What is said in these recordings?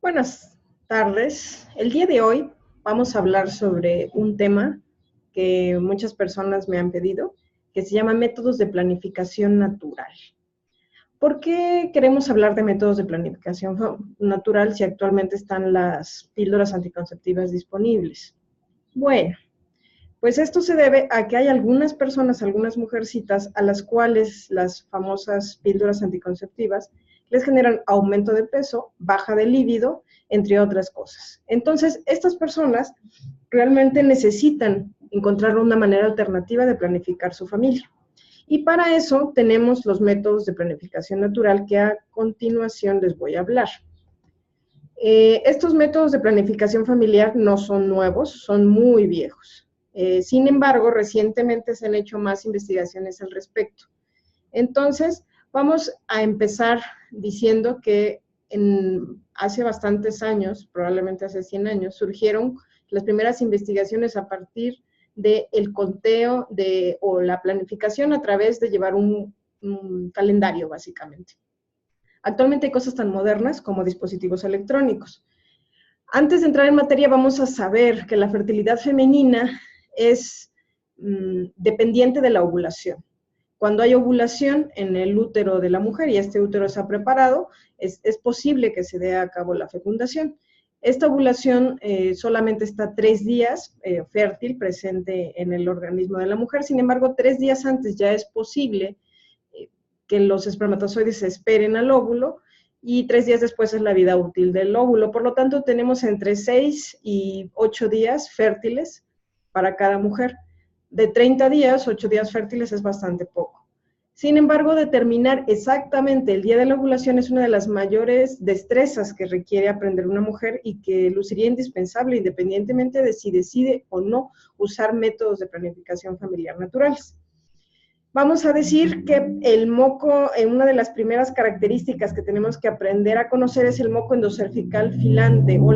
Buenas tardes. El día de hoy vamos a hablar sobre un tema que muchas personas me han pedido, que se llama métodos de planificación natural. ¿Por qué queremos hablar de métodos de planificación natural si actualmente están las píldoras anticonceptivas disponibles? Bueno, pues esto se debe a que hay algunas personas, algunas mujercitas, a las cuales las famosas píldoras anticonceptivas les generan aumento de peso, baja de líbido, entre otras cosas. Entonces, estas personas realmente necesitan encontrar una manera alternativa de planificar su familia. Y para eso tenemos los métodos de planificación natural que a continuación les voy a hablar. Estos métodos de planificación familiar no son nuevos, son muy viejos. Sin embargo, recientemente se han hecho más investigaciones al respecto. Entonces, vamos a empezar diciendo que hace bastantes años, probablemente hace 100 años, surgieron las primeras investigaciones a partir del conteo o la planificación a través de llevar un calendario, básicamente. Actualmente hay cosas tan modernas como dispositivos electrónicos. Antes de entrar en materia, vamos a saber que la fertilidad femenina es dependiente de la ovulación. Cuando hay ovulación en el útero de la mujer y este útero está preparado, es posible que se dé a cabo la fecundación. Esta ovulación solamente está 3 días fértil, presente en el organismo de la mujer. Sin embargo, 3 días antes ya es posible que los espermatozoides se esperen al óvulo y 3 días después es la vida útil del óvulo. Por lo tanto, tenemos entre 6 y 8 días fértiles para cada mujer. De 30 días, 8 días fértiles es bastante poco. Sin embargo, determinar exactamente el día de la ovulación es una de las mayores destrezas que requiere aprender una mujer y que luciría indispensable independientemente de si decide o no usar métodos de planificación familiar naturales. Vamos a decir que el moco, una de las primeras características que tenemos que aprender a conocer es el moco endocervical filante o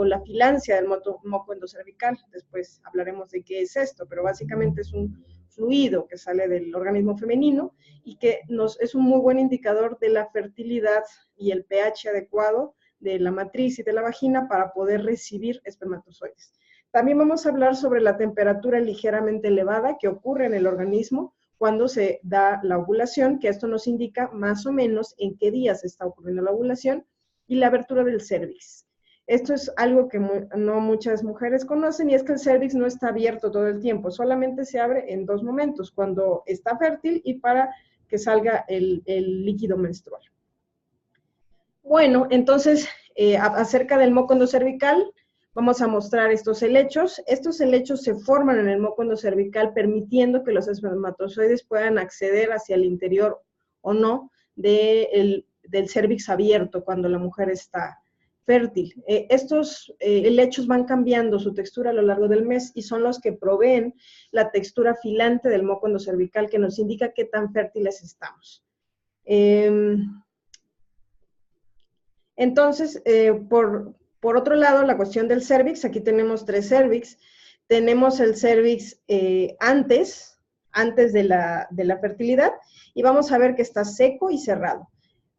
la filancia del moco endocervical. Después hablaremos de qué es esto, pero básicamente es un fluido que sale del organismo femenino y que es un muy buen indicador de la fertilidad y el pH adecuado de la matriz y de la vagina para poder recibir espermatozoides. También vamos a hablar sobre la temperatura ligeramente elevada que ocurre en el organismo cuando se da la ovulación, que esto nos indica más o menos en qué días está ocurriendo la ovulación, y la abertura del cérvix. Esto es algo que no muchas mujeres conocen, y es que el cérvix no está abierto todo el tiempo, solamente se abre en 2 momentos, cuando está fértil y para que salga el líquido menstrual. Bueno, entonces, acerca del moco endocervical, vamos a mostrar estos helechos. Estos helechos se forman en el moco endocervical permitiendo que los espermatozoides puedan acceder hacia el interior o no del cérvix abierto cuando la mujer está fértil. Estos helechos van cambiando su textura a lo largo del mes y son los que proveen la textura filante del moco endocervical que nos indica qué tan fértiles estamos. Entonces, por otro lado, la cuestión del cérvix, aquí tenemos 3 cérvix. Tenemos el cérvix antes de la fertilidad, y vamos a ver que está seco y cerrado.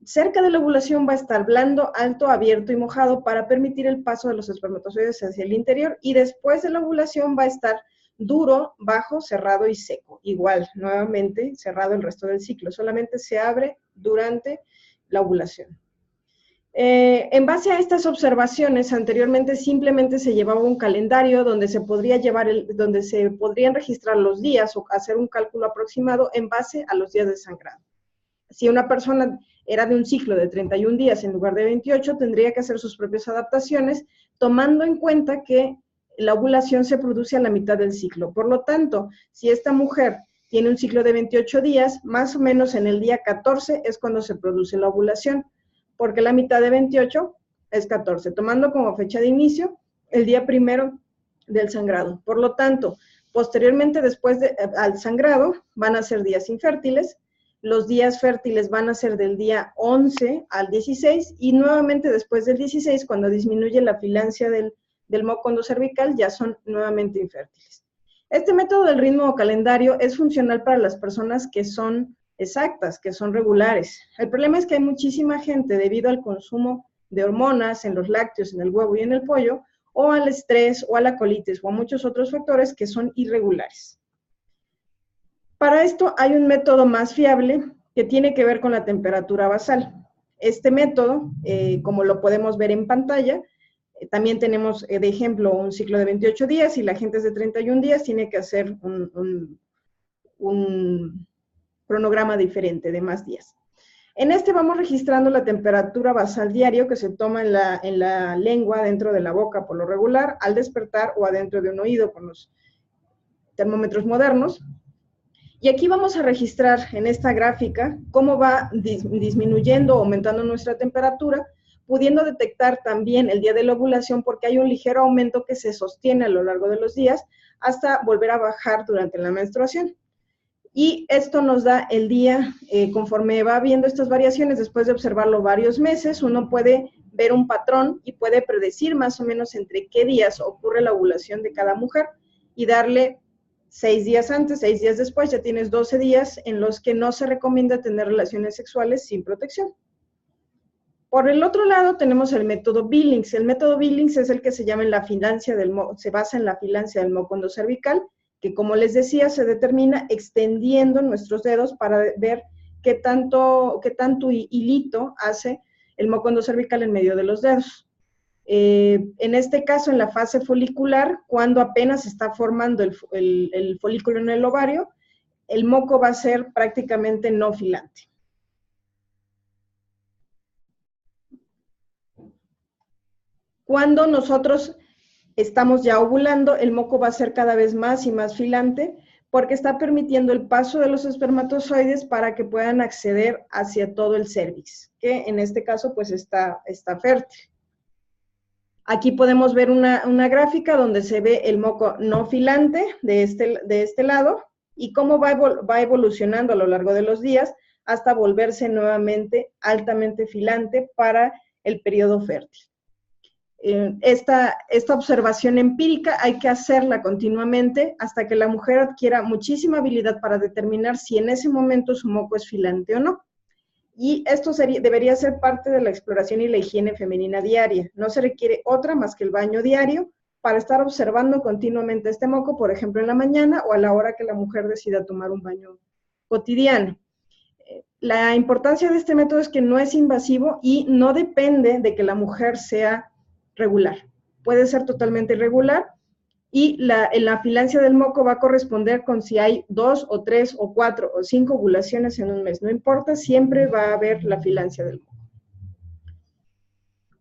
Cerca de la ovulación va a estar blando, alto, abierto y mojado para permitir el paso de los espermatozoides hacia el interior, y después de la ovulación va a estar duro, bajo, cerrado y seco. Igual, nuevamente, cerrado el resto del ciclo. Solamente se abre durante la ovulación. En base a estas observaciones, anteriormente simplemente se llevaba un calendario donde se podrían registrar los días o hacer un cálculo aproximado en base a los días de sangrado. Si una persona era de un ciclo de 31 días en lugar de 28, tendría que hacer sus propias adaptaciones, tomando en cuenta que la ovulación se produce a la mitad del ciclo. Por lo tanto, si esta mujer tiene un ciclo de 28 días, más o menos en el día 14 es cuando se produce la ovulación, porque la mitad de 28 es 14, tomando como fecha de inicio el día 1 del sangrado. Por lo tanto, posteriormente, después al sangrado, van a ser días infértiles. Los días fértiles van a ser del día 11 al 16, y nuevamente después del 16, cuando disminuye la filancia del moco endocervical, ya son nuevamente infértiles. Este método del ritmo o calendario es funcional para las personas que son exactas, que son regulares. El problema es que hay muchísima gente, debido al consumo de hormonas en los lácteos, en el huevo y en el pollo, o al estrés o a la colitis o a muchos otros factores que son irregulares. Para esto hay un método más fiable que tiene que ver con la temperatura basal. Este método, como lo podemos ver en pantalla, también tenemos de ejemplo un ciclo de 28 días y la gente es de 31 días, tiene que hacer un cronograma diferente de más días. En este vamos registrando la temperatura basal diario que se toma en la lengua, dentro de la boca por lo regular, al despertar o adentro de un oído con los termómetros modernos. Y aquí vamos a registrar en esta gráfica cómo va disminuyendo o aumentando nuestra temperatura, pudiendo detectar también el día de la ovulación porque hay un ligero aumento que se sostiene a lo largo de los días hasta volver a bajar durante la menstruación. Y esto nos da el día, conforme va viendo estas variaciones, después de observarlo varios meses, uno puede ver un patrón y puede predecir más o menos entre qué días ocurre la ovulación de cada mujer y darle 6 días antes, 6 días después, ya tienes 12 días en los que no se recomienda tener relaciones sexuales sin protección. Por el otro lado tenemos el método Billings. El método Billings es el que se llama se basa en la filancia del moco endocervical, que como les decía, se determina extendiendo nuestros dedos para ver qué tanto hilito hace el moco endocervical en medio de los dedos. En este caso, en la fase folicular, cuando apenas se está formando el folículo en el ovario, el moco va a ser prácticamente no filante. Cuando nosotros estamos ya ovulando, el moco va a ser cada vez más y más filante porque está permitiendo el paso de los espermatozoides para que puedan acceder hacia todo el cérvix, que en este caso pues está fértil. Aquí podemos ver una gráfica donde se ve el moco no filante de este lado y cómo va evolucionando a lo largo de los días hasta volverse nuevamente altamente filante para el periodo fértil. Esta observación empírica hay que hacerla continuamente hasta que la mujer adquiera muchísima habilidad para determinar si en ese momento su moco es filante o no. Y esto debería ser parte de la exploración y la higiene femenina diaria. No se requiere otra más que el baño diario para estar observando continuamente este moco, por ejemplo, en la mañana o a la hora que la mujer decida tomar un baño cotidiano. La importancia de este método es que no es invasivo y no depende de que la mujer sea regular. Puede ser totalmente irregular y la filancia del moco va a corresponder con si hay 2 o 3 o 4 o 5 ovulaciones en un mes. No importa, siempre va a haber la filancia del moco.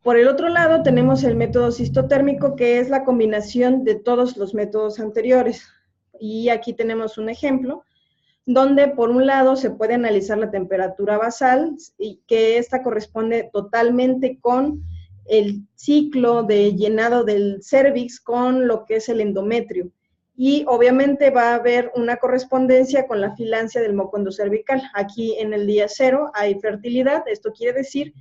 Por el otro lado, tenemos el método cistotérmico, que es la combinación de todos los métodos anteriores. Y aquí tenemos un ejemplo, donde por un lado se puede analizar la temperatura basal, y que esta corresponde totalmente con el ciclo de llenado del cérvix con lo que es el endometrio. Y obviamente va a haber una correspondencia con la filancia del moco endocervical. Aquí en el día 0 hay fertilidad, esto quiere decir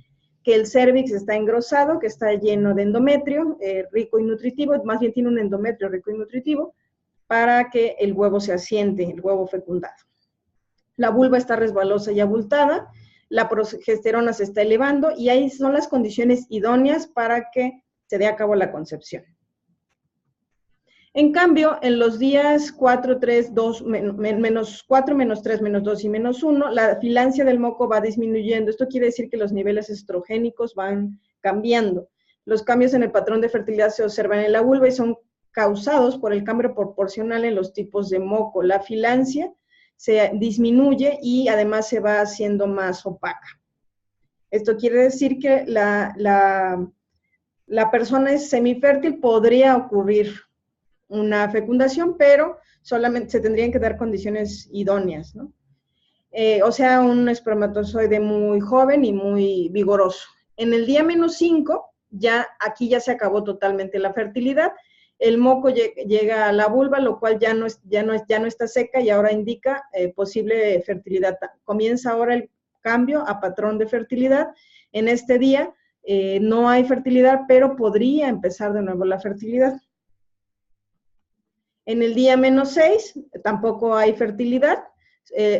que el cérvix está engrosado, que está lleno de endometrio rico y nutritivo, más bien tiene un endometrio rico y nutritivo, para que el huevo se asiente, el huevo fecundado. La vulva está resbalosa y abultada, la progesterona se está elevando y ahí son las condiciones idóneas para que se dé a cabo la concepción. En cambio, en los días 4, 3, 2, menos 4, menos 3, menos 2 y menos 1, la filancia del moco va disminuyendo. Esto quiere decir que los niveles estrogénicos van cambiando. Los cambios en el patrón de fertilidad se observan en la vulva y son causados por el cambio proporcional en los tipos de moco. La filancia se disminuye y además se va haciendo más opaca. Esto quiere decir que la persona es semifértil, podría ocurrir una fecundación, pero solamente se tendrían que dar condiciones idóneas, ¿no? O sea, un espermatozoide muy joven y muy vigoroso. En el día menos 5, aquí ya se acabó totalmente la fertilidad, el moco llega a la vulva, lo cual ya no está seca y ahora indica posible fertilidad. Comienza ahora el cambio a patrón de fertilidad. En este día no hay fertilidad, pero podría empezar de nuevo la fertilidad. En el día menos 6 tampoco hay fertilidad,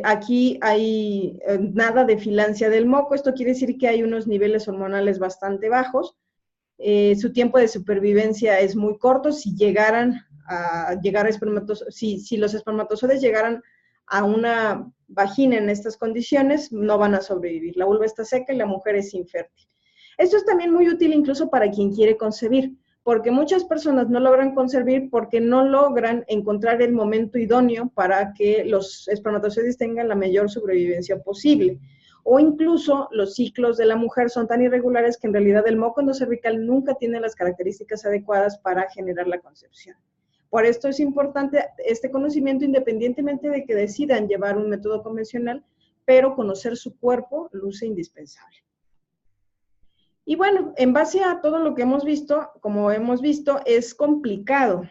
Aquí hay nada de filancia del moco, esto quiere decir que hay unos niveles hormonales bastante bajos. Su tiempo de supervivencia es muy corto. Si llegaran a llegar a si los espermatozoides llegaran a una vagina en estas condiciones, no van a sobrevivir. La vulva está seca y la mujer es infértil. Esto es también muy útil incluso para quien quiere concebir, porque muchas personas no logran concebir porque no logran encontrar el momento idóneo para que los espermatozoides tengan la mayor sobrevivencia posible. O incluso los ciclos de la mujer son tan irregulares que en realidad el moco endocervical nunca tiene las características adecuadas para generar la concepción. Por esto es importante este conocimiento, independientemente de que decidan llevar un método convencional, pero conocer su cuerpo luce indispensable. Y bueno, en base a todo lo que hemos visto, como hemos visto, es complicado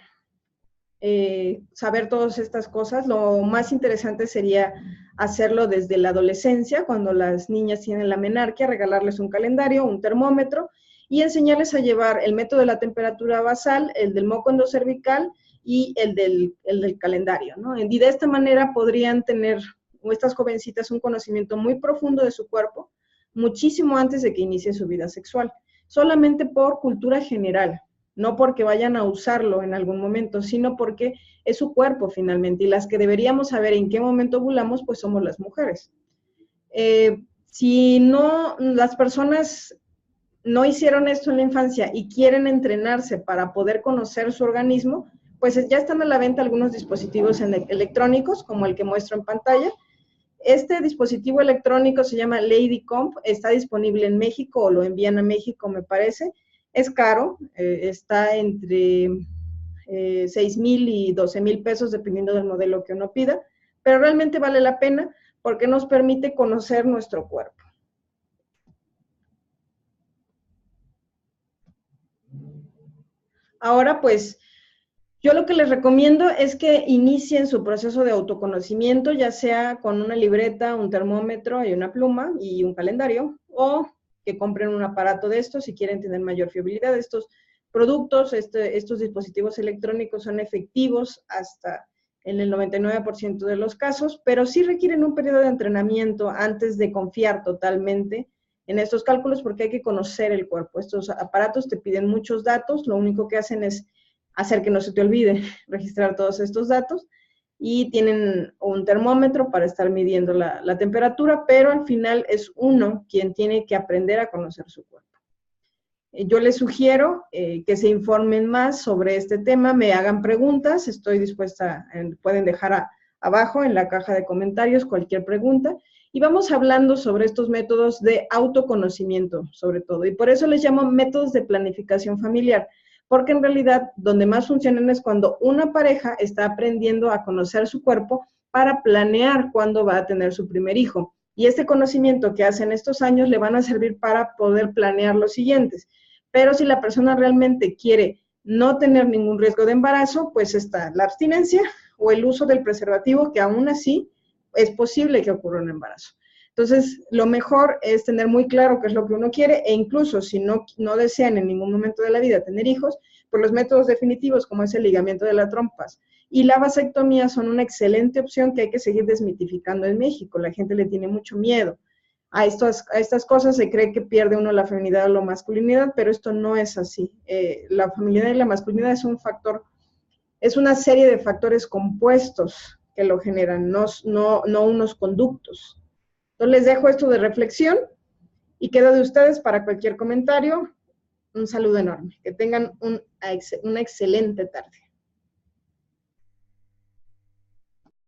saber todas estas cosas. Lo más interesante sería hacerlo desde la adolescencia, cuando las niñas tienen la menarquia, regalarles un calendario, un termómetro, y enseñarles a llevar el método de la temperatura basal, el del moco endocervical y el del calendario, ¿no? Y de esta manera podrían tener estas jovencitas un conocimiento muy profundo de su cuerpo, muchísimo antes de que inicie su vida sexual, solamente por cultura general, no porque vayan a usarlo en algún momento, sino porque es su cuerpo finalmente, y las que deberíamos saber en qué momento ovulamos, pues somos las mujeres. Si no, las personas no hicieron esto en la infancia y quieren entrenarse para poder conocer su organismo, pues ya están a la venta algunos dispositivos electrónicos, como el que muestro en pantalla. Este dispositivo electrónico se llama LadyComp, está disponible en México o lo envían a México, me parece. Es caro, está entre 6,000 y 12,000 pesos, dependiendo del modelo que uno pida, pero realmente vale la pena porque nos permite conocer nuestro cuerpo. Ahora, pues, yo lo que les recomiendo es que inicien su proceso de autoconocimiento, ya sea con una libreta, un termómetro y una pluma y un calendario, o que compren un aparato de estos si quieren tener mayor fiabilidad. Estos productos, estos dispositivos electrónicos son efectivos hasta en el 99% de los casos, pero sí requieren un periodo de entrenamiento antes de confiar totalmente en estos cálculos, porque hay que conocer el cuerpo. Estos aparatos te piden muchos datos, lo único que hacen es hacer que no se te olvide registrar todos estos datos, y tienen un termómetro para estar midiendo la temperatura, pero al final es uno quien tiene que aprender a conocer su cuerpo. Yo les sugiero que se informen más sobre este tema, me hagan preguntas, estoy dispuesta, pueden dejar abajo en la caja de comentarios cualquier pregunta, y vamos hablando sobre estos métodos de autoconocimiento, sobre todo, y por eso les llamo métodos de planificación familiar, porque en realidad donde más funcionan es cuando una pareja está aprendiendo a conocer su cuerpo para planear cuándo va a tener su primer hijo. Y este conocimiento que hacen estos años le van a servir para poder planear los siguientes. Pero si la persona realmente quiere no tener ningún riesgo de embarazo, pues está la abstinencia o el uso del preservativo, que aún así es posible que ocurra un embarazo. Entonces, lo mejor es tener muy claro qué es lo que uno quiere, e incluso si no desean en ningún momento de la vida tener hijos, pues los métodos definitivos, como es el ligamiento de las trompas y la vasectomía, son una excelente opción que hay que seguir desmitificando en México. La gente le tiene mucho miedo a estas cosas, se cree que pierde uno la feminidad o la masculinidad, pero esto no es así. La feminidad y la masculinidad es un factor, es una serie de factores compuestos que lo generan, no unos conductos. Entonces les dejo esto de reflexión y quedo de ustedes para cualquier comentario. Un saludo enorme. Que tengan una excelente tarde.